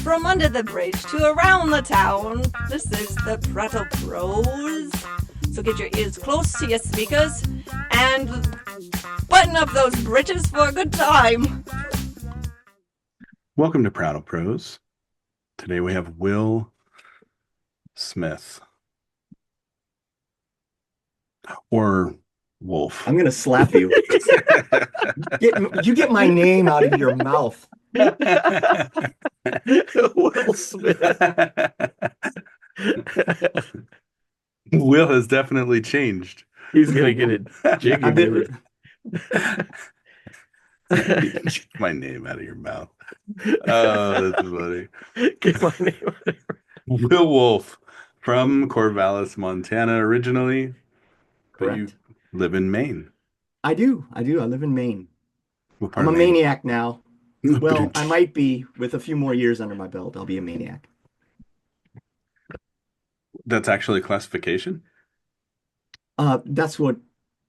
From under the bridge to around the town, this is the Prattle Proos. So get your ears close to your speakers and button up those britches for a good time. Welcome to Prattle Proos. Today we have Wil Smith or Wolf. I'm gonna slap you. You get my name out of your mouth. Will Smith. Wil has definitely changed. He's gonna get it jiggy. Get my name out of your mouth. Oh, that's funny. Get my name out of your Wil Wolf from Corvallis, Montana originally. But you Correct. live in Maine. I do. I live in Maine. What part I'm a of Maine? maniac now. Well, I might be with a few more years under my belt. I'll be a maniac. That's actually a classification? That's what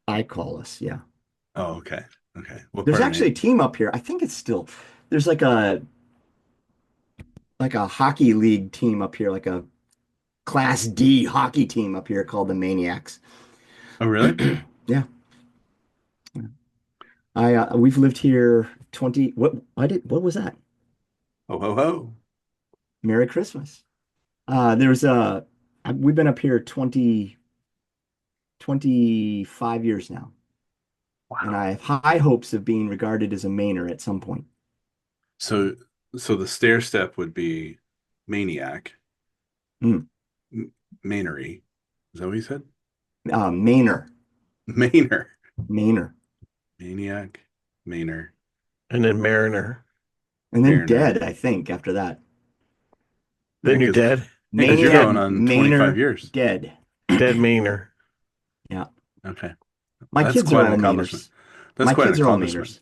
I call us. Yeah. Oh, okay. Okay. What There's part of actually a Maine? team up here. I think it's still there's like a hockey league team up here, like a Class D hockey team up here called the Maniacs. Oh, really? Yeah. We've lived here 20 what was that? Ho, ho, ho. Merry Christmas. We've been up here 25 years now. And Wow. I have high hopes of being regarded as a Mainer at some point. So the stair step would be maniac, Mm. Mainery. Is that what you said? Mainer. Mainer. Mainer. Maniac, Mainer, and then Mariner. And then Mariner. dead, I think, after that. Then you're dead. Because you're Maniac, going on Mainer, 25 years. dead. Dead Mainer. Yeah. Okay. My That's kids quite are an all accomplishment. Mainers. That's My quite an kids are all accomplishment. Mainers.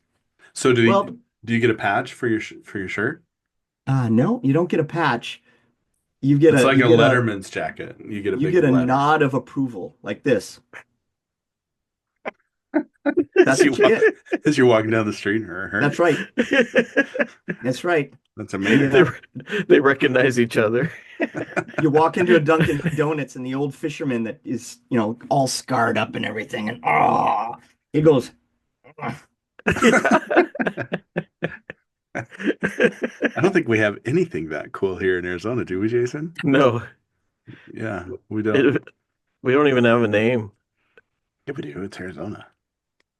So Well, do you get a patch for your shirt? no, you don't get a patch. You get It's a like you a get a Letterman's jacket. You get a you big get a letter. nod of approval like this. As That's you what you walk, get. as you're walking down the street. That's right. That's right. That's You, amazing. They recognize each other. you walk into a Dunkin' Donuts and the old fisherman that is, all scarred up and everything, and he goes, "Ugh." I don't think we have anything that cool here in Arizona, do we, Jason? No, Yeah, we don't. we don't even have a name. Yeah, we do. It's Arizona.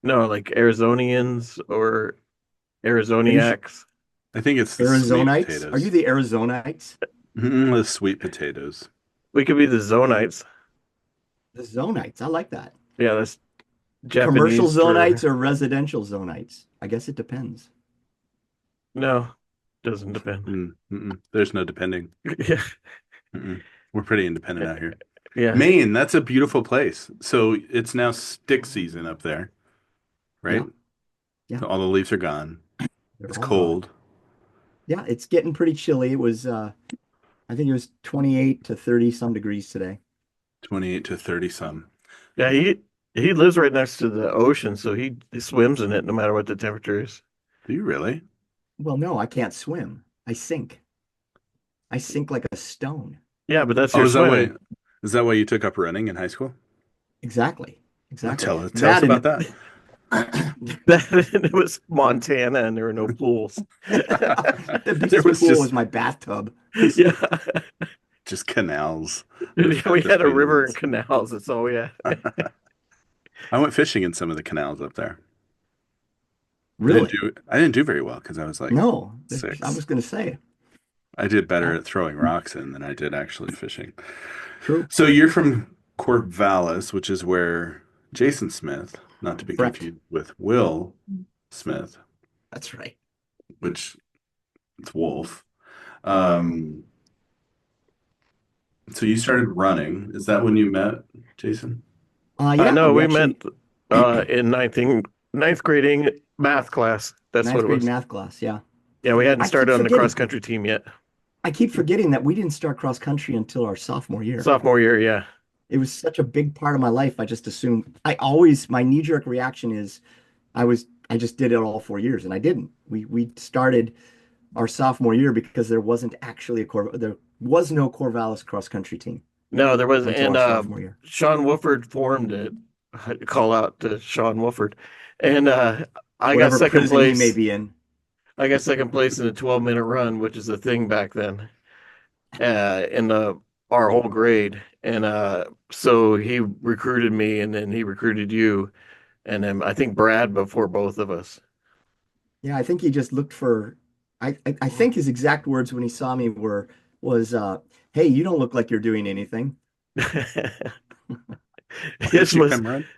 No, like Arizonians or Arizoniacs. I think it's the sweet Arizonites? potatoes. Are you the Arizonites? The sweet potatoes. We could be the Zonites. The Zonites. I like that. Yeah, that's Japanese Commercial for... Zonites or residential Zonites? I guess it depends. No, doesn't depend. There's no depending. Yeah, We're pretty independent out here. yeah. Maine, that's a beautiful place. So it's now stick season up there, right? Yeah. So all the leaves are gone. They're It's all cold. gone. Yeah, it's getting pretty chilly. It was, I think it was 28 to 30 some degrees today. 28 to 30 some. Yeah, he lives right next to the ocean, so he swims in it no matter what the temperature is. Do you really? Well, no, I can't swim. I sink. I sink like a stone. Yeah, but that's Oh, your is that why? swimming. Is that why you took up running in high school? Exactly. Exactly. Tell us That about that. It was Montana and there were no pools. The There biggest was pool just was my bathtub. Yeah. just canals. We had a river and Between canals. That's all we had. I went fishing in some of the canals up there. Really? I didn't do very well because I was like No, six. I was going to say. I did better at throwing rocks in than I did actually fishing. True. So you're from Corvallis, which is where Jason Smith, not to be Correct. confused with Wil Smith, That's right. which it's Wolf. So you started running. Is that when you met Jason? Yeah, No, we actually, met in ninth grading math class. That's ninth what it grade was. math class. Yeah. Yeah, we hadn't I keep started on the forgetting. cross country team yet. I keep forgetting that we didn't start cross country until our sophomore year. Sophomore year, yeah. It was such a big part of my life. I just assumed my knee-jerk reaction is I just did it all 4 years and I didn't. We started our sophomore year because there wasn't actually there was no Corvallis cross country team No, there was, until and our sophomore year. Sean Wooford formed it. I'd call out to Sean Wooford, and I got Whatever second prison he may place. be in. I got second place in a 12-minute run, which is a thing back then, in our whole grade. And so he recruited me, and then he recruited you, and then I think Brad before both of us. Yeah, I think he just looked for. I think his exact words when he saw me was, "Hey, you don't look like you're doing anything." Why His did you was come run?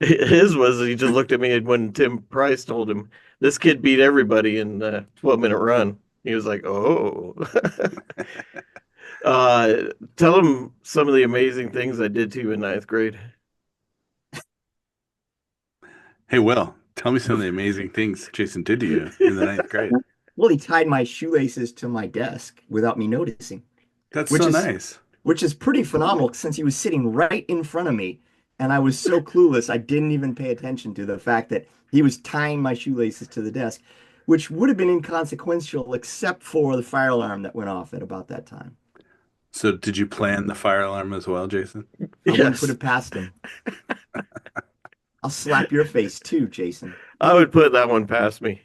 his was he just looked at me when Tim Price told him this kid beat everybody in the 12-minute run. He was like, "Oh." Uh, Tell him some of the amazing things I did to you in ninth grade. Hey, Will, tell me some of the amazing things Jason did to you in the ninth grade. Well, he tied my shoelaces to my desk without me noticing, That's which so is nice. which is pretty phenomenal since he was sitting right in front of me, and I was so clueless I didn't even pay attention to the fact that he was tying my shoelaces to the desk, which would have been inconsequential except for the fire alarm that went off at about that time. So, did you plan the fire alarm as well, Jason? I wouldn't put Yes, it past him. I'll slap your face too, Jason. I would put that one past me.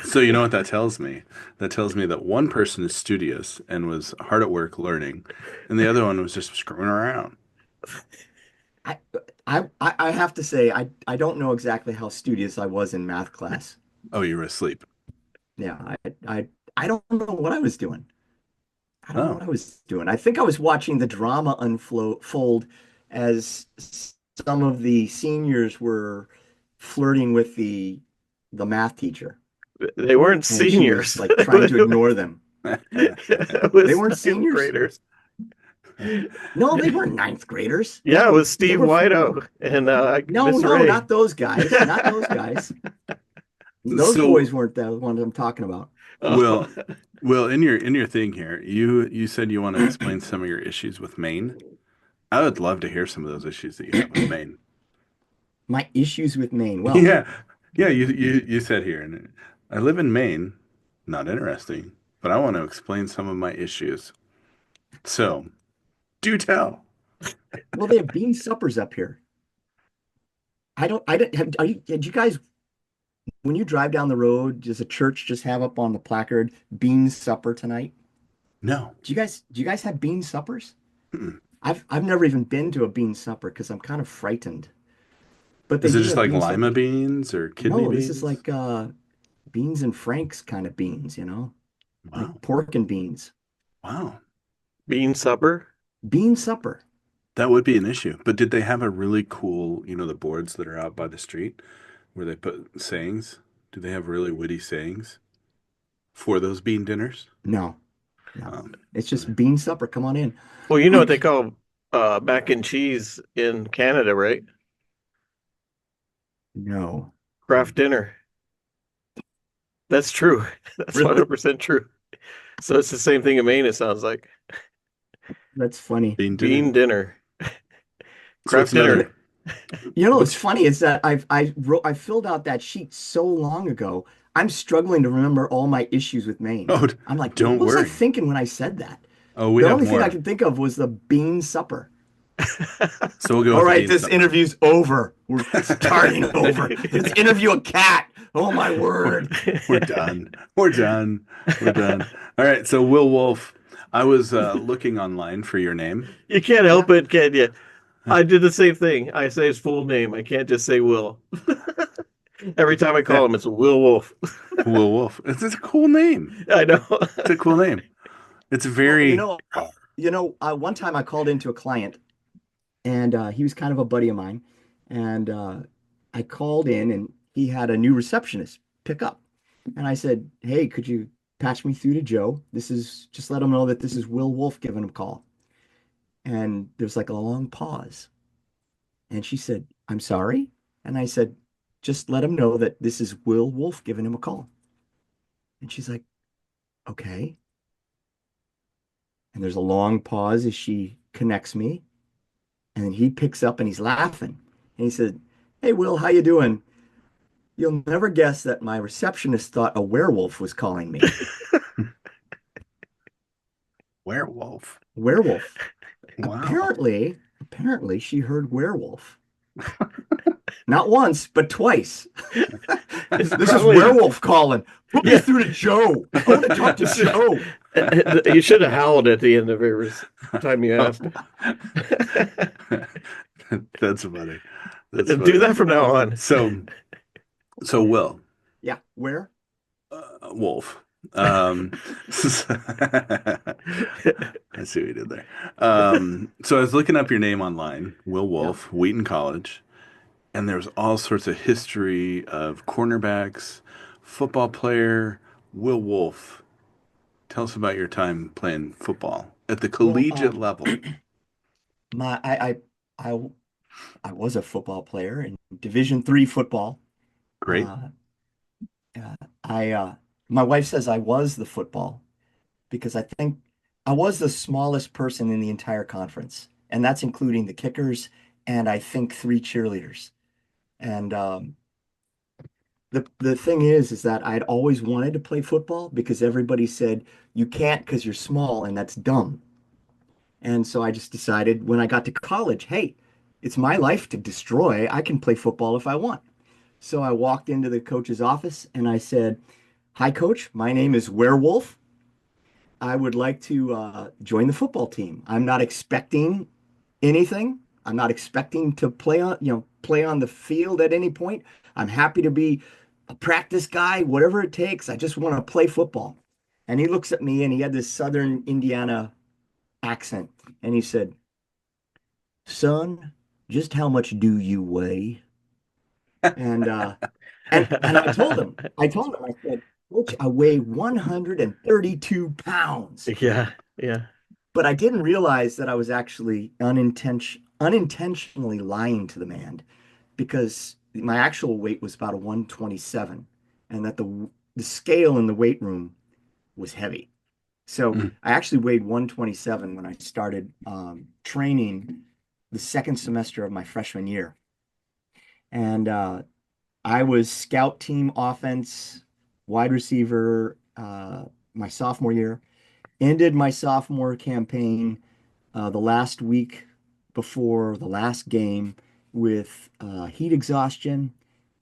So, you know what that tells me? That tells me that one person is studious and was hard at work learning, and the other one was just screwing around. I I have to say I don't know exactly how studious I was in math class. Oh, you were asleep. Yeah, I don't know what I was doing. I don't know Oh, what I was doing. I think I was watching the drama unfold as some of the seniors were flirting with the math teacher, They weren't and she was seniors. like trying to ignore them. It They was weren't ninth seniors. graders. No, they weren't ninth graders. Yeah, it was They Steve were Whiteout and no, Miss no, Ray. not those guys. Not those guys. Those boys so weren't the ones I'm talking about. Will, in your thing here, you said you want to explain some of your issues with Maine. I would love to hear some of those issues that you have with Maine. My issues with Maine. Well, Yeah, yeah. You said here, and I live in Maine. Not interesting, but I want to explain some of my issues. So, do tell. well, they have bean suppers up here. I don't have, did you guys, when you drive down the road, does a church just have up on the placard bean supper tonight? No. Do you guys have bean suppers? Mm-mm. I've never even been to a bean supper because I'm kind of frightened. But they Is it do just have like bean lima suppers. beans or kidney No, this is beans? like beans and Frank's kind of beans, like Wow, pork and beans. wow. Bean supper. Bean supper. That would be an issue. But did they have a really cool, the boards that are out by the street where they put sayings? Do they have really witty sayings for those bean dinners? No, no. Um, It's just bean supper. Come on in. Well, you know what they call mac and cheese in Canada, right? No. Kraft dinner. That's true. That's Really? 100% true. So it's the same thing in Maine, it sounds like. That's funny. bean dinner. Bean dinner. So what's Kraft You dinner. know, another? what's What's funny is that I filled out that sheet so long ago. I'm struggling to remember all my issues with Maine. Oh, I'm like, what don't was I worry. thinking when I said that? Oh, we The have only thing I more. could think of was the bean supper. So we'll go All with the right, bean this supper. interview's over. We're starting over. Let's interview a cat. Oh my word. We're done. We're done. We're done. All right. So Will Wolf, I was looking online for your name. You can't Yeah. help it, can you? I did the same thing. I say his full name. I can't just say Will. Every time I call Yeah, him, it's Will Wolf. Will Wolf. It's a cool name. I know. It's a cool name. It's Well, very. one time I called into a client and he was kind of a buddy of mine. And I called in and he had a new receptionist pick up. And I said, "Hey, could you patch me through to Joe? Just let him know that this is Will Wolf giving him a call." And there's like a long pause. And she said, "I'm sorry." And I said, "Just let him know that this is Will Wolf giving him a call." And she's like, "Okay." And there's a long pause as she connects me. And then he picks up and he's laughing. And he said, "Hey, Will, how you doing? You'll never guess that my receptionist thought a werewolf was calling me. Werewolf. Werewolf. Wow. Apparently she heard werewolf. Not once, but twice. It's This is probably werewolf calling. Put me yeah. through to Joe. I want to talk to Joe. You should have howled at the end of every time you asked. That's funny. That's Do funny. that from now on. So Will, Yeah, where? Wolf. I see what you did there. So I was looking up your name online, Wil Wolf, Wheaton College, and there's all sorts of history of cornerbacks, football player, Wil Wolf. Tell us about your time playing football at the Well, collegiate level. my I I was a football player in Division III football. Great. Uh, my wife says I was the football because I think I was the smallest person in the entire conference, and that's including the kickers and I think three cheerleaders. And the thing is that I'd always wanted to play football because everybody said you can't because you're small, and that's dumb. And so I just decided when I got to college, hey, it's my life to destroy. I can play football if I want. So I walked into the coach's office and I said, "Hi, coach. My name is Werewolf. I would like to join the football team. I'm not expecting anything. I'm not expecting to play on the field at any point. I'm happy to be a practice guy, whatever it takes. I just want to play football." And he looks at me and he had this Southern Indiana accent. And he said, "Son, just how much do you weigh?" And I said, "Coach, I weigh 132 pounds." Yeah, yeah. But I didn't realize that I was actually unintentionally lying to the man because my actual weight was about a 127 and that the scale in the weight room was heavy. So Mm. I actually weighed 127 when I started training the second semester of my freshman year. And I was scout team offense, wide receiver my sophomore year. Ended my sophomore campaign the last week before the last game with heat exhaustion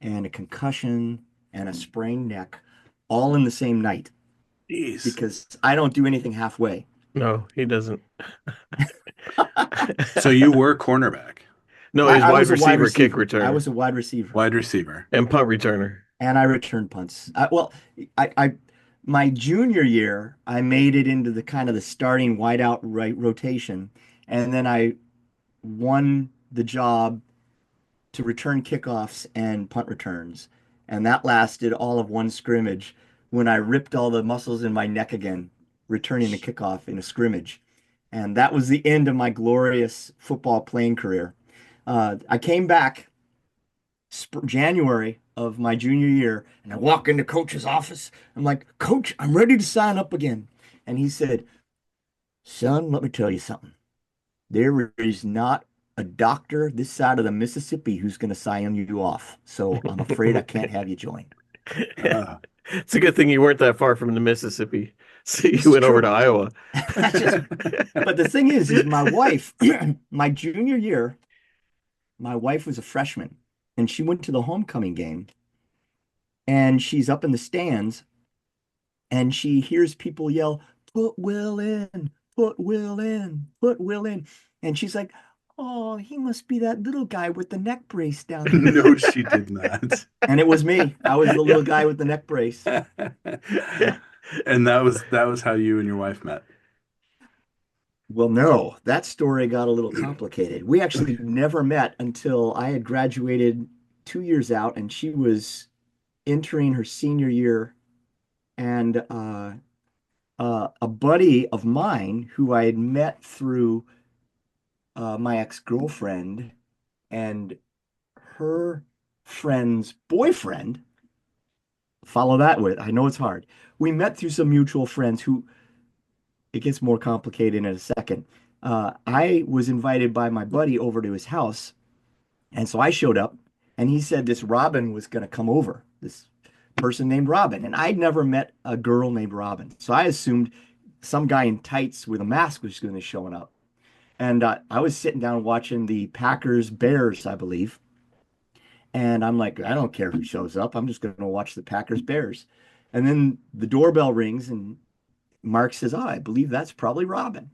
and a concussion and a sprained neck all in the same night Jeez. because I don't do anything halfway. No, he doesn't. So you were cornerback, No, he's I wide was a wide receiver, kick receiver. I returner, was a wide receiver. wide receiver. and punt returner. And I returned punts. I my junior year, I made it into the kind of the starting wideout right rotation, and then I won the job to return kickoffs and punt returns, and that lasted all of one scrimmage when I ripped all the muscles in my neck again, returning the kickoff in a scrimmage, and that was the end of my glorious football playing career. I came back January of my junior year, and I walk into coach's office. I'm like, "Coach, I'm ready to sign up again." And he said, "Son, let me tell you something. There is not a doctor this side of the Mississippi who's going to sign you off. So I'm afraid I can't have you join." Uh, It's a good thing you weren't that far from the Mississippi. So It's you went over true. to Iowa. But the thing is my wife, my junior year, my wife was a freshman, and she went to the homecoming game, and she's up in the stands, and she hears people yell, "Put Will in, put Will in, put Will in." And she's like, "Oh, he must be that little guy with the neck brace down there." no, she did not. And it was me. I was the little guy with the neck brace. And that was how you and your wife met. Well, no, that story got a little complicated. We actually never met until I had graduated 2 years out and she was entering her senior year. And a buddy of mine who I had met through my ex-girlfriend and her friend's boyfriend, follow that with, I know it's hard. We met through some mutual friends who, it gets more complicated in a second. I was invited by my buddy over to his house. And so I showed up and he said this Robin was going to come over. this person named Robin. And I'd never met a girl named Robin. So I assumed some guy in tights with a mask was going to showing up. And I was sitting down watching the Packers Bears, I believe. And I'm like, I don't care who shows up. I'm just going to watch the Packers Bears. And then the doorbell rings and Mark says, oh, I believe that's probably Robin.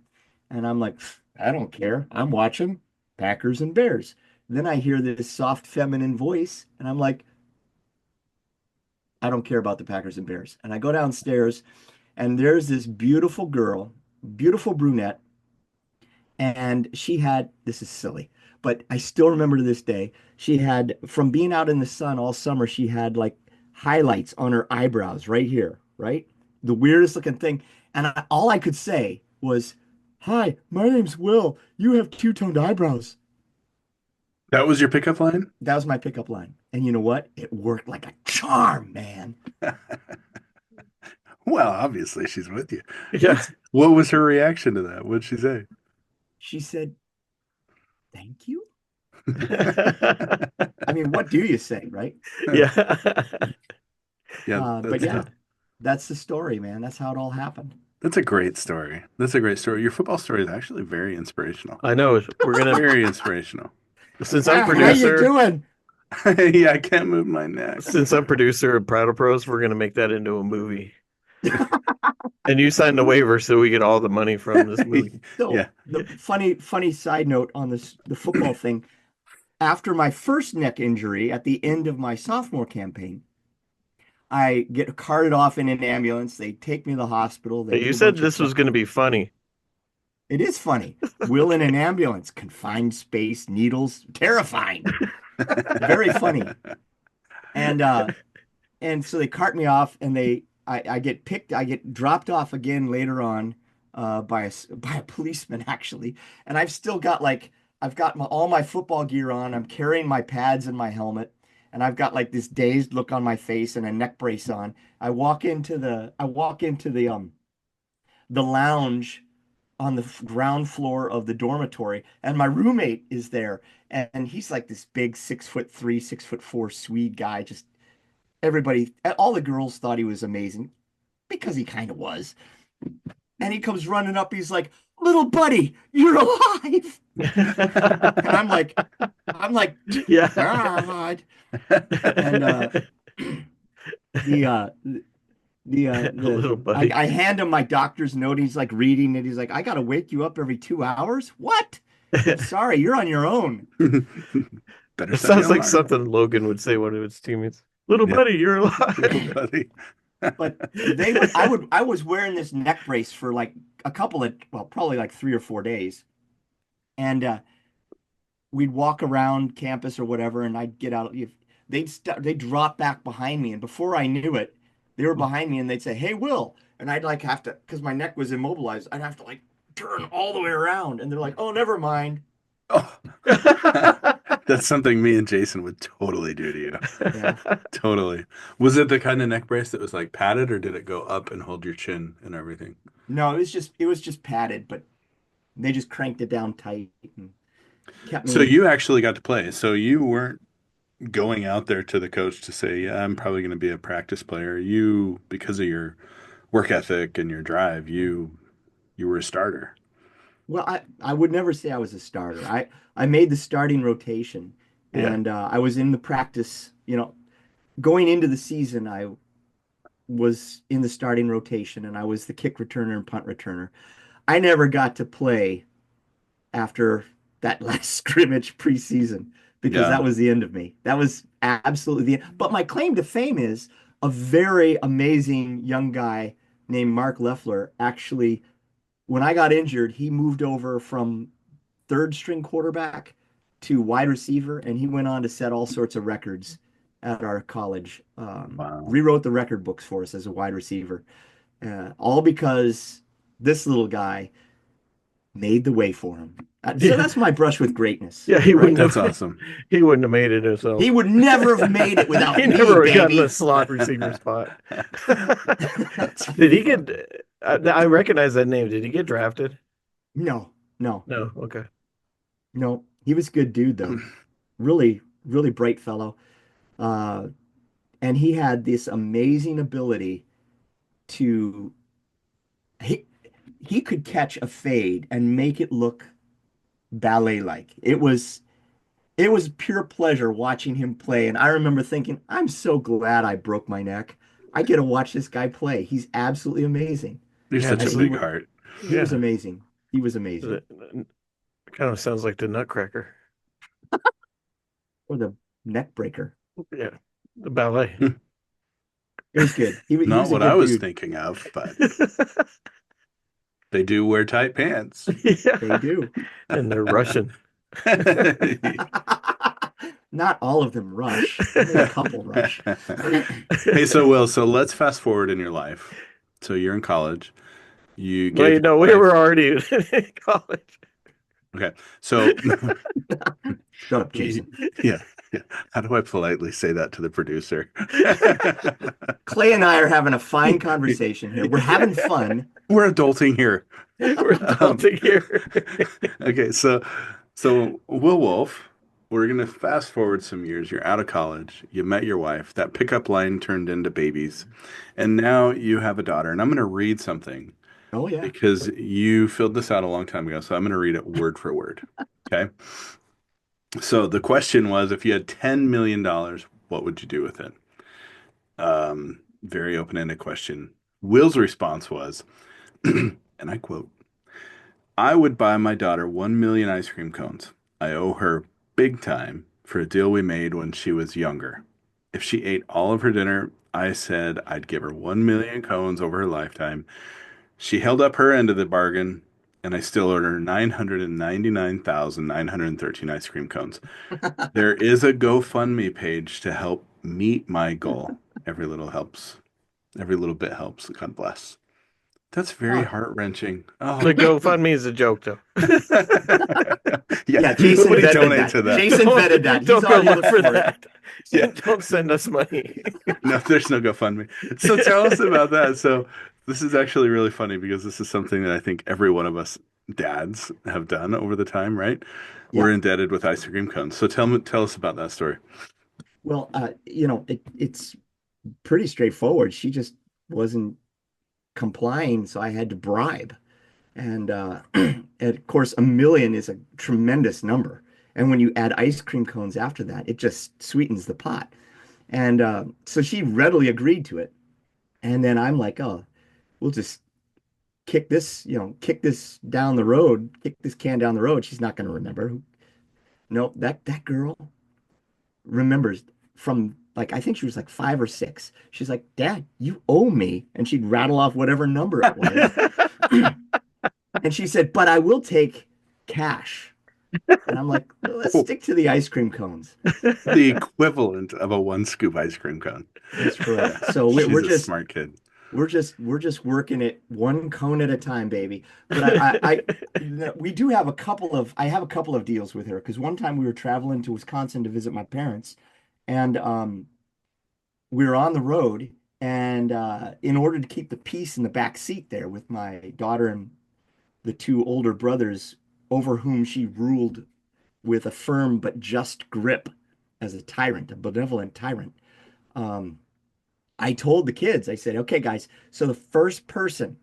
And I'm like, I don't care. I'm watching Packers and Bears. Then I hear this soft feminine voice and I'm like, I don't care about the Packers and Bears. And I go downstairs and there's this beautiful girl, beautiful brunette. And she had, this is silly, but I still remember to this day, she had, from being out in the sun all summer, she had like highlights on her eyebrows right here, right? The weirdest looking thing. And all I could say was, hi, my name's Will. You have two-toned eyebrows. That was your pickup line? That was my pickup line. And you know what? It worked like a charm, man. Well, obviously she's with you. Yeah. What was her reaction to that? What'd she say? She said, thank you. Yeah. I mean, what do you say, right? Yeah, But yeah, that's the story, man. That's how it all happened. that's a great story. That's a great story. Your football story is actually very inspirational. I know. We're gonna, Very inspirational. since I'm How you producer, doing? Yeah, I can't move my neck. since I'm producer of Prattle Proos, we're gonna make that into a movie. And you signed a waiver so we get all the money from this movie. So Yeah. the funny side note on this, the football thing, after my first neck injury at the end of my sophomore campaign, I get carted off in an ambulance. They take me to the hospital. They Hey, do you a said bunch of this was stuff. gonna be funny. It is funny. Will in an ambulance, confined space, needles, terrifying. Very funny. And so they cart me off and I get dropped off again later on by a policeman actually. And I've got all my football gear on. I'm carrying my pads and my helmet and I've got like this dazed look on my face and a neck brace on. I walk into the lounge on the ground floor of the dormitory and my roommate is there and he's like this big 6'3", 6'4" Swede guy. Just all the girls thought he was amazing because he kind of was. And he comes running up. He's like, little buddy, you're alive. And I'm like, Yeah. God. And Little buddy. I hand him my doctor's note. He's like reading it. He's like, I got to wake you up every 2 hours. What? Sorry, you're on your own. Better It set sounds the like alarm. something Logan would say one of his teammates. Little Yeah. buddy, you're alive. Little buddy. But I was wearing this neck brace for like probably like 3 or 4 days. And we'd walk around campus or whatever, and I'd get out. They'd drop back behind me, and before I knew it, they were behind me, and they'd say, "Hey, Will," and I'd like have to, because my neck was immobilized, I'd have to like turn all the way around, and they're like, "Oh, never mind." Oh. That's something me and Jason would totally do to you. Yeah. Totally. Was it the kind of neck brace that was like padded, or did it go up and hold your chin and everything? No, it was just padded, but they just cranked it down tight and kept me. So you actually got to play. So you weren't going out there to the coach to say, "Yeah, I'm probably going to be a practice player." You, because of your work ethic and your drive, you were a starter. Well, I would never say I was a starter. I made the starting rotation, Yeah. and I was in the practice. Going into the season, I was in the starting rotation, and I was the kick returner and punt returner. I never got to play after that last scrimmage preseason because Yeah. that was the end of me. That was absolutely the end. But my claim to fame is a very amazing young guy named Mark Leffler. Actually, when I got injured, he moved over from third string quarterback to wide receiver, and he went on to set all sorts of records at our college. Wow. Rewrote the record books for us as a wide receiver, all because this little guy made the way for him. So that's my brush with greatness. Yeah, he wouldn't That's have. awesome. He wouldn't have made it himself. He would never have made it without He me, never would have gotten baby. the slot receiver spot. Did he get? I recognize that name. Did he get drafted? No. No. Okay. He was a good dude though. Really, really bright fellow. And And he had this amazing ability to he he could catch a fade and make it look ballet-like. It was pure pleasure watching him play. And I remember thinking, I'm so glad I broke my neck. I get to watch this guy play. He's absolutely amazing. You're Yeah, such And a he big wa- heart. he was yeah. amazing. He was amazing. It kind of sounds like the Nutcracker. Or the neck breaker. Yeah, the ballet. It was good. He Not was a what I good was dude. thinking of, but they do wear tight pants. They Yeah, do. and they're Russian. Not all of them rush. Only a couple rush. Hey, so Will, so let's fast forward in your life. So you're in college. You gave Wait, no, your we wife. were already in college. Okay. So Shut up, Jason. yeah, yeah. How do I politely say that to the producer? Clay and I are having a fine conversation here. We're having fun. We're adulting here. We're adulting here. Okay, so Will Wolf, we're gonna fast forward some years. You're out of college. You met your wife. That pickup line turned into babies, and now you have a daughter. And I'm gonna read something Oh yeah. because you filled this out a long time ago. So I'm gonna read it word for word. Okay. So the question was, if you had $10 million, what would you do with it? Very open-ended question. Will's response was, and I quote, I would buy my daughter 1 million ice cream cones. I owe her big time for a deal we made when she was younger. If she ate all of her dinner, I said I'd give her 1 million cones over her lifetime. She held up her end of the bargain, and I still owed her 999,913 ice cream cones. There is a GoFundMe page to help meet my goal. Every little helps. Every little bit helps. God bless. That's very Oh, heart-wrenching. The Oh. GoFundMe is a joke, though. yeah, Jason Nobody vetted donate that. to that. Jason vetted that. He's Don't go already look looked for for it. that. Yeah. Don't send us money. No, there's no GoFundMe. So tell us about that. So this is actually really funny because this is something that I think every one of us dads have done over the time, right? Yeah. We're indebted with ice cream cones. So tell us about that story. Well, it's pretty straightforward. She just wasn't complying, so I had to bribe. And and of course, a million is a tremendous number. And when you add ice cream cones after that, it just sweetens the pot. And so she readily agreed to it. And then I'm like, oh, we'll just kick this down the road, kick this can down the road. She's not going to remember. No, that girl remembers from like I think she was like 5 or 6. She's like, Dad, you owe me, and she'd rattle off whatever number it was. And she said, but I will take cash. And I'm like, well, let's stick to the ice cream cones. The equivalent of a one scoop ice cream cone. That's correct. So She's we're a just smart kid. we're just working it one cone at a time, baby. But we do have I have a couple of deals with her because one time we were traveling to Wisconsin to visit my parents, and we were on the road, and in order to keep the peace in the back seat there with my daughter and the 2 older brothers over whom she ruled with a firm but just grip as a tyrant, a benevolent tyrant. Um, I told the kids, I said, okay, guys, so the first person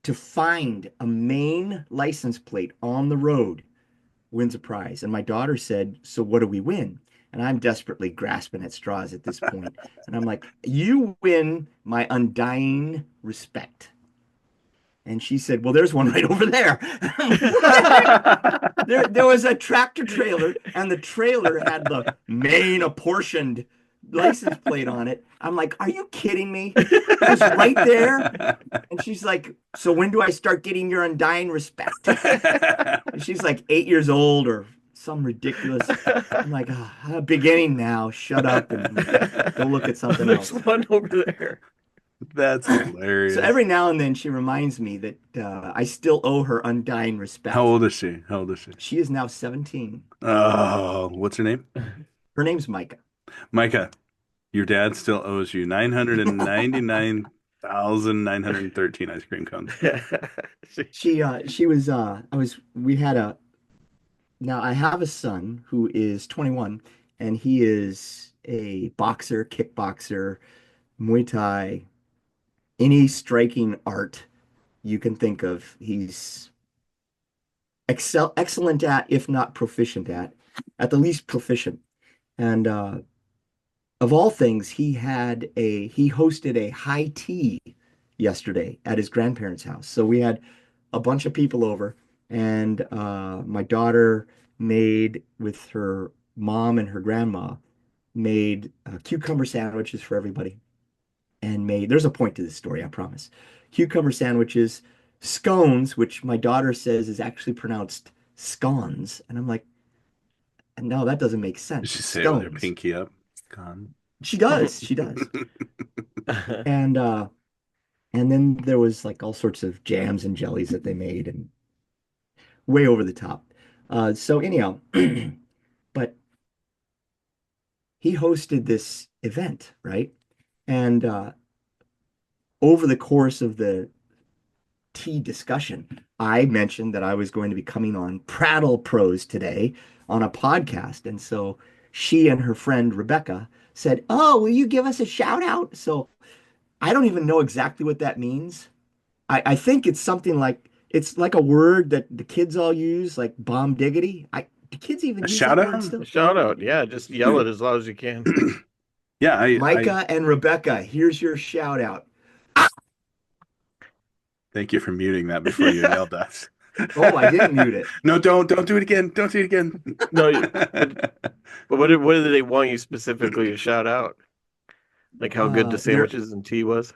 to find a Maine license plate on the road wins a prize. And my daughter said, so what do we win? And I'm desperately grasping at straws at this point. And I'm like, you win my undying respect. And she said, well, there's one right over there. There was a tractor trailer, and the trailer had the Maine apportioned license plate on it. I'm like, are you kidding me? It was right there. And she's like, so when do I start getting your undying respect? And she's like 8 years old or some ridiculous. I'm like, beginning now. Shut up and go look at something There's else. one over there. That's hilarious. So every now and then she reminds me that I still owe her undying respect. How old is she? How old is she? She is now 17. Oh, what's her name? Her name's Micah. Micah, your dad still owes you 999,913 ice cream cones. Now I have a son who is 21, and he is a boxer, kickboxer, Muay Thai, any striking art you can think of. He's excellent at, if not proficient at the least proficient. And of all things, he hosted a high tea yesterday at his grandparents' house. So we had a bunch of people over, and my daughter made with her mom and her grandma made cucumber sandwiches for everybody, and made there's a point to this story, I promise. Cucumber sandwiches, scones, which my daughter says is actually pronounced scones, and I'm like, no, that doesn't make Did sense. she It's say it with her scones. pinky up? Gone. She does, she does. And then there was like all sorts of jams and jellies that they made and way over the top. So anyhow, but he hosted this event, right? And over the course of the tea discussion, I mentioned that I was going to be coming on Prattle Proos today on a podcast. And so she and her friend Rebecca said, "Oh, will you give us a shout out?" So I don't even know exactly what that means. I think it's something like it's like a word that the kids all use, like bomb diggity. Do kids even A use shout that word out? still? Shout out. Yeah, just yell it as loud as you can. Yeah, I Micah and Rebecca, here's your shout out. thank you for muting that before you yelled at us. Oh, I didn't mute it. No, don't do it again. Don't do it again. No, but what did they want you specifically to shout out? Like how good the They're sandwiches and tea was?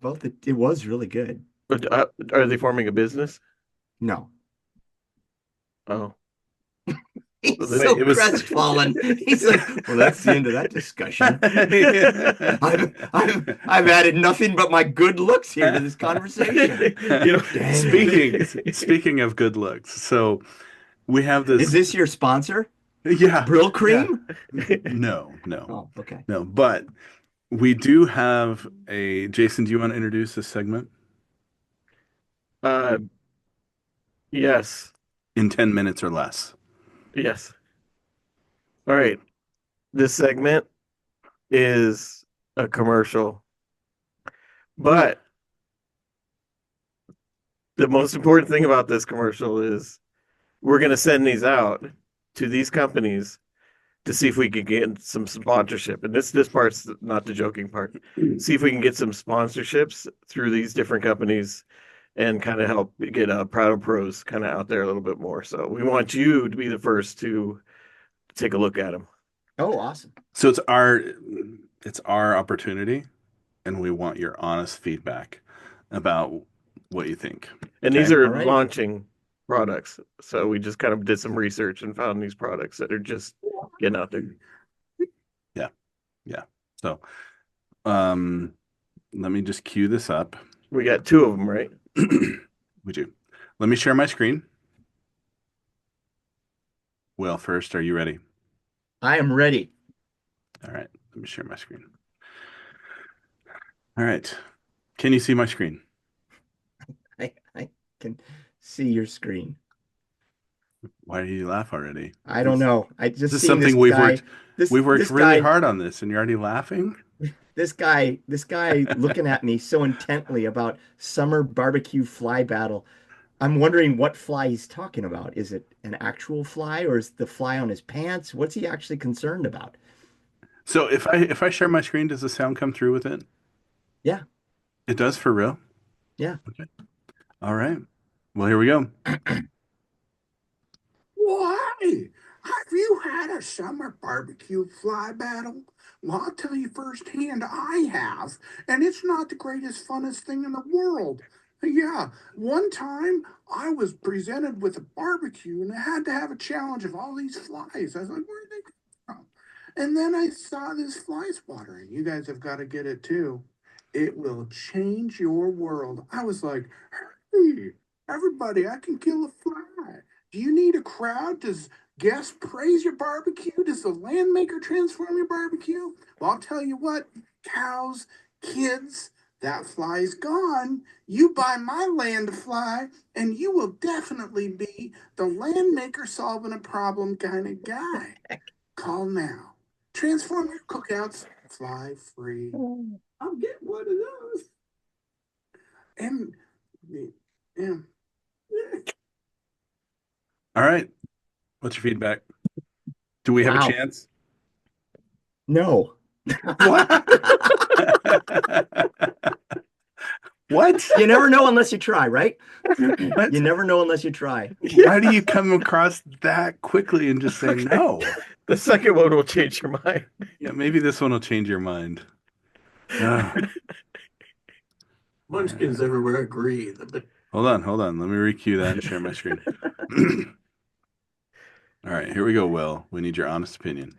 both. It was really good. But, are they forming a business? No, Oh, he's Wait, so it was- crestfallen. He's like, well, that's the end of that discussion. I've added nothing but my good looks here to this conversation. you know, Dang. Speaking of good looks, so we have Is this. this your sponsor? Yeah. Brill cream? No, Oh, okay. no. But we do have a. Jason, do you want to introduce this segment uh, yes, in 10 minutes or less? yes. All right. This segment is a commercial, but the most important thing about this commercial is we're going to send these out to these companies to see if we can get some sponsorship. And this part's not the joking part. See if we can get some sponsorships through these different companies and kind of help get Prattle Proos kind of out there a little bit more. So we want you to be the first to take a look at them. Oh, awesome. So it's our opportunity, and we want your honest feedback about what you think. And Okay. these are All right. launching products. So we just kind of did some research and found these products that are just getting out there. Yeah. So, let me just cue this up. We got two of them, right? Would you? Let me share my screen. Well, first, are you ready? I am ready. All right. Let me share my screen. All right. Can you see my screen? I can see your screen. Why do you laugh already? I don't know. I This just is seen something this we've guy. worked. This We've worked this really guy, hard on this, and you're already laughing. This guy looking at me so intently about summer barbecue fly battle. I'm wondering what fly he's talking about. Is it an actual fly or is the fly on his pants? What's he actually concerned about? So if I share my screen, does the sound come through with it? Yeah. It does for real? Yeah. Okay. All right. Well, here we go. Why? Have you had a summer barbecue fly battle? Well, I'll tell you firsthand, I have, and it's not the greatest, funnest thing in the world. Yeah, one time I was presented with a barbecue and I had to have a challenge of all these flies. I was like, where did they come from? And then I saw this fly swatter, and you guys have got to get it too. It will change your world. I was like, hey, everybody, I can kill a fly. Do you need a crowd? Does guests praise your barbecue? Does the landmaker transform your barbecue? Well, I'll tell you what, cows, kids, that fly's gone. You buy my land fly, and you will definitely be the landmaker solving a problem kind of guy. Call now. Transform your cookouts, fly free. I'll get one of those. And yeah. All right. What's your feedback? Do we have a Wow. chance? No. What? You never know unless you try, right? What? You never know unless you try. Why do you come across that quickly and just say no? The second one will change your mind. Yeah, maybe this one will change your mind. Munchkins everywhere agree. Hold on. Let me recue that and share my screen. All right, here we go, Will. We need your honest opinion.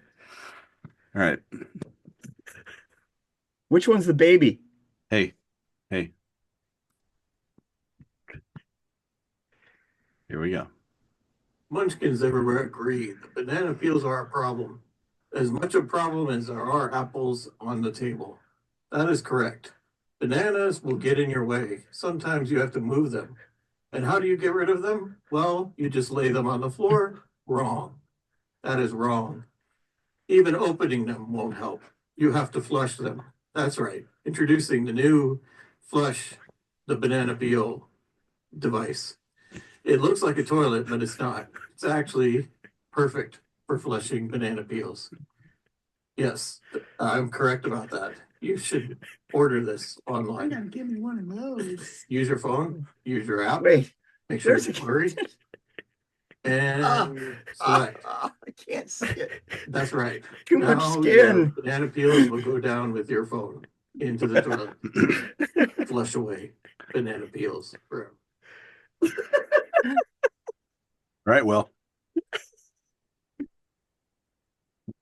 All right. Which one's the baby? Hey. Here we go. Munchkins everywhere agree. The banana peels are a problem. As much a problem as there are apples on the table. That is correct. Bananas will get in your way. Sometimes you have to move them. And how do you get rid of them? Well, you just lay them on the floor. Wrong. That is wrong. Even opening them won't help. You have to flush them. That's right. Introducing the new flush the banana peel device. It looks like a toilet, but it's not. It's actually perfect for flushing banana peels. Yes, I'm correct about that. You should order this online. gotta give me one of those. Use your phone, use your app, Wait. make sure There's it's a- blurry, and select. I can't see it. That's right. Too much Now your skin. banana peels will go down with your phone into the toilet. Flush away banana peels. All right, Will.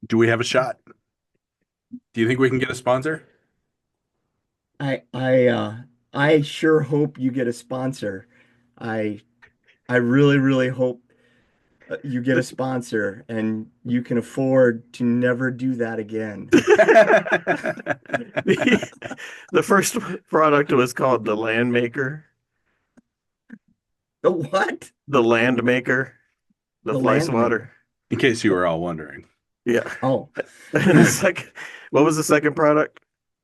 Do we have a shot? Do you think we can get a sponsor? I sure hope you get a sponsor. I really, really hope you get a sponsor and you can afford to never do that again. The first product was called the Land Maker. The what? The Land Maker. The The fly Land swatter. In case you were all wondering. Yeah. Oh, And the second, what was the second product?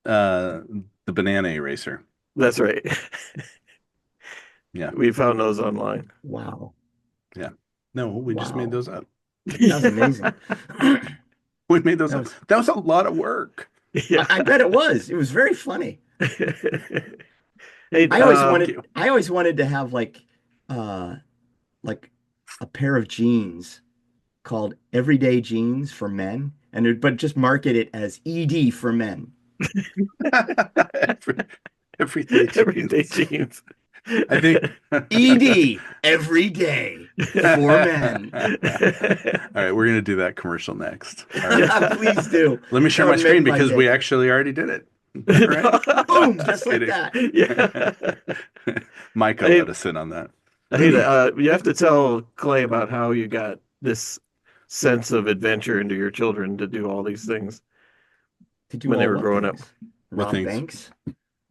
The banana eraser. That's right. Yeah. We found those online. wow. No, we just made Wow. those up. That was amazing. We made those That up. was- That was a lot of work. Yeah. I bet it was. It was very funny. Hey, I always wanted to have like a pair of jeans called Everyday Jeans for Men, but just market it as ED for men. Everyday everyday jeans. jeans. I think. ED every day for men. All right, we're gonna do that commercial next. All right. Please do. Let me share That my would screen make my because day. we actually already did it. All right. Boom, Just just like kidding. that. Yeah. Micah Hey, let us in on that. Hey, you have to tell Clay about how you got this sense of adventure into your children to do all these things To do when they all were what growing up. things? What Rob things? Banks?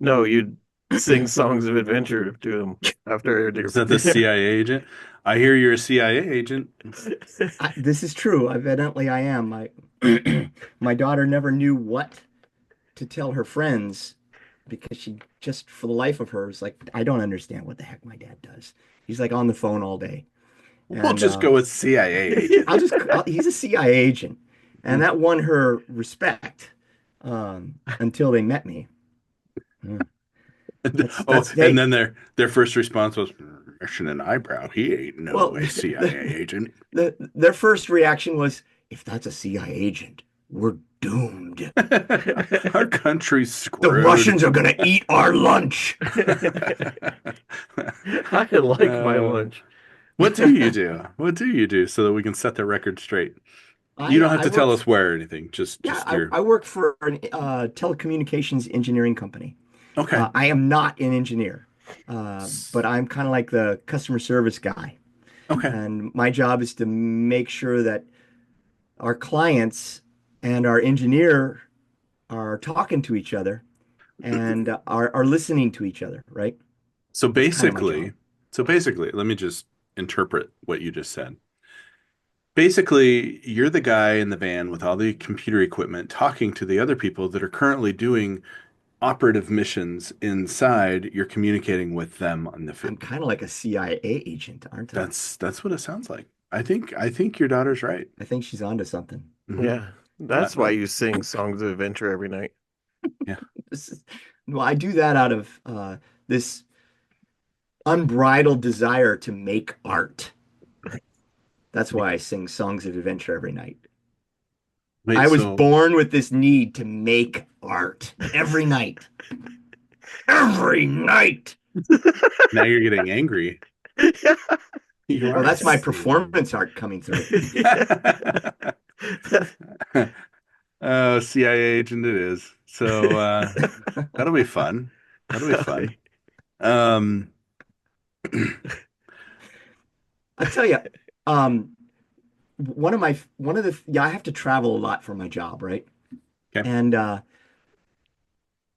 No, you'd sing songs of adventure to them after Is that the CIA agent? I hear you're a CIA agent. This is true. Evidently, I am. My daughter never knew what to tell her friends because she just, for the life of her, is like, I don't understand what the heck my dad does. He's like on the phone all day. We'll And, just go with CIA agent. he's a CIA agent. And that won her respect until they met me. Hey, And then their first response was, "Missing an eyebrow. He ain't no CIA agent." their first reaction was, if that's a CIA agent, we're doomed. Our country's The screwed. Russians are gonna eat our lunch. I like my lunch. What do you do? What do you do so that we can set the record straight? You don't have to tell us where or anything. Just your. I work for a telecommunications engineering company. Okay. I am not an engineer, but I'm kind of like the customer service guy. Okay. And my job is to make sure that our clients and our engineer are talking to each other and are listening to each other, right? So That's kind of my basically, job. let me just interpret what you just said. Basically, you're the guy in the van with all the computer equipment talking to the other people that are currently doing operative missions inside. You're communicating with them on the I'm field. kind of like a CIA agent, aren't I? That's what it sounds like. I think your daughter's right. I think she's onto something. Mhm. Yeah. That's why you sing songs of adventure every night. Yeah. Well, I do that out of this unbridled desire to make art. That's why I sing songs of adventure every night. Wait, I was so born with this need to make art every night. Every night. now you're getting angry. You Well, are that's my singing. performance art coming through. Oh, CIA agent it is. So that'll be fun. That'll be fun. Um, I tell you, I have to travel a lot for my job, right? Okay. And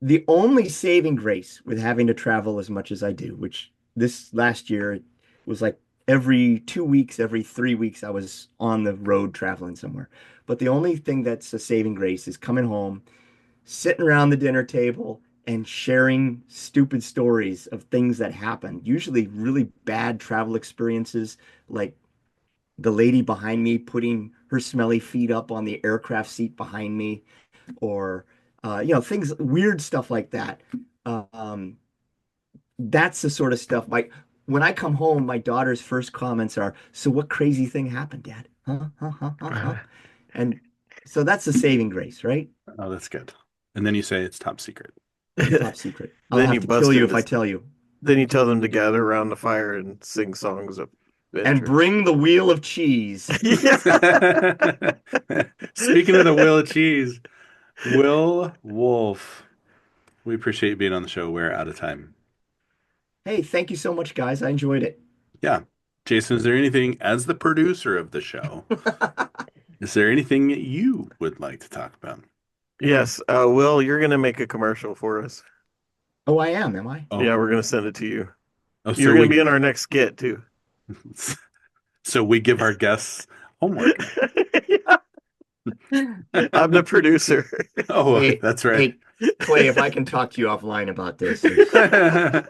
the only saving grace with having to travel as much as I do, which this last year was like every 2 weeks, every 3 weeks, I was on the road traveling somewhere. But the only thing that's a saving grace is coming home, sitting around the dinner table and sharing stupid stories of things that happened, usually really bad travel experiences, like the lady behind me putting her smelly feet up on the aircraft seat behind me, or things, weird stuff like that. Um, that's the sort of stuff. When I come home, my daughter's first comments are, "So what crazy thing happened, Dad? Huh? Huh? Huh? Huh? Huh?" And so that's the saving grace, right? oh, that's good. And then you say it's top secret. Top secret. I'll Then have you to bust kill you if into I tell you. Then you tell them to gather around the fire and sing songs of And adventure. bring the wheel of cheese. Yeah. Speaking of the Wheel of Cheese, Wil Wolf, we appreciate you being on the show. We're out of time. Hey, thank you so much, guys. I enjoyed it. Yeah. Jason, is there anything, as the producer of the show, is there anything you would like to talk about? Yes, Will, you're gonna make a commercial for us. Oh, I am I? Oh, Yeah, we're gonna send it to you. oh, so You're gonna we, be in our next skit too. so we give our guests homework. Yeah. I'm the producer. Oh, Hey, that's right. Hey, Clay, if I can talk to you offline about this. Yeah,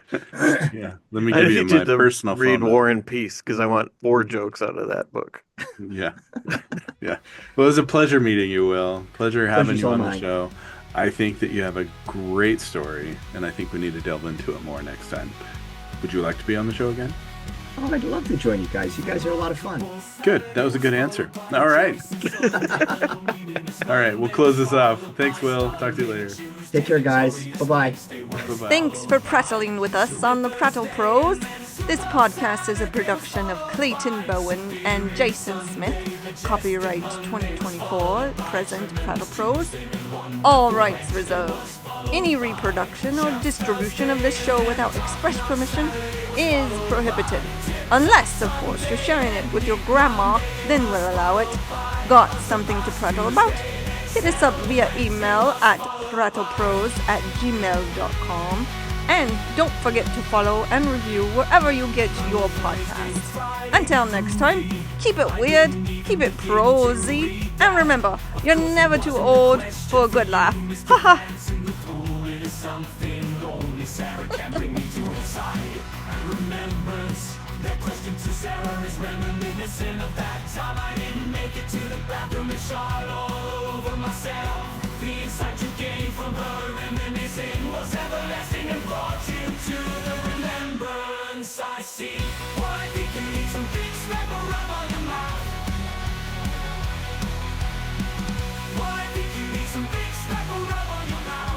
let me I give you need you my to personal read phone War and Peace because I want 4 jokes out of that book. number. Yeah, yeah. Well, it was a pleasure meeting you, Will. Pleasure having Pleasure's you all on the mine. show. I think that you have a great story, and I think we need to delve into it more next time. Would you like to be on the show again? Oh, I'd love to join you guys. You guys are a lot of fun. Good. That was a good answer. All right. All right. We'll close this off. Thanks, Will. Talk to you later. Take care, guys. Bye-bye. Bye-bye. Thanks for prattling with us on the Prattle Proos. This podcast is a production of Clayton Bowen and Jason Smith. Copyright 2024, present Prattle Proos. All rights reserved. Any reproduction or distribution of this show without express permission is prohibited. Unless, of course, you're sharing it with your grandma, then we'll allow it. Got something to prattle about? Hit us up via email at prattleproos@gmail.com. And don't forget to follow and review wherever you get your podcasts. Until next time, keep it weird, keep it prosy, and remember, you're never too old for a good laugh. Haha! I see. Well, I think you need some big smack or rub on your mouth. Well, I think you need some big smack or rub on your mouth.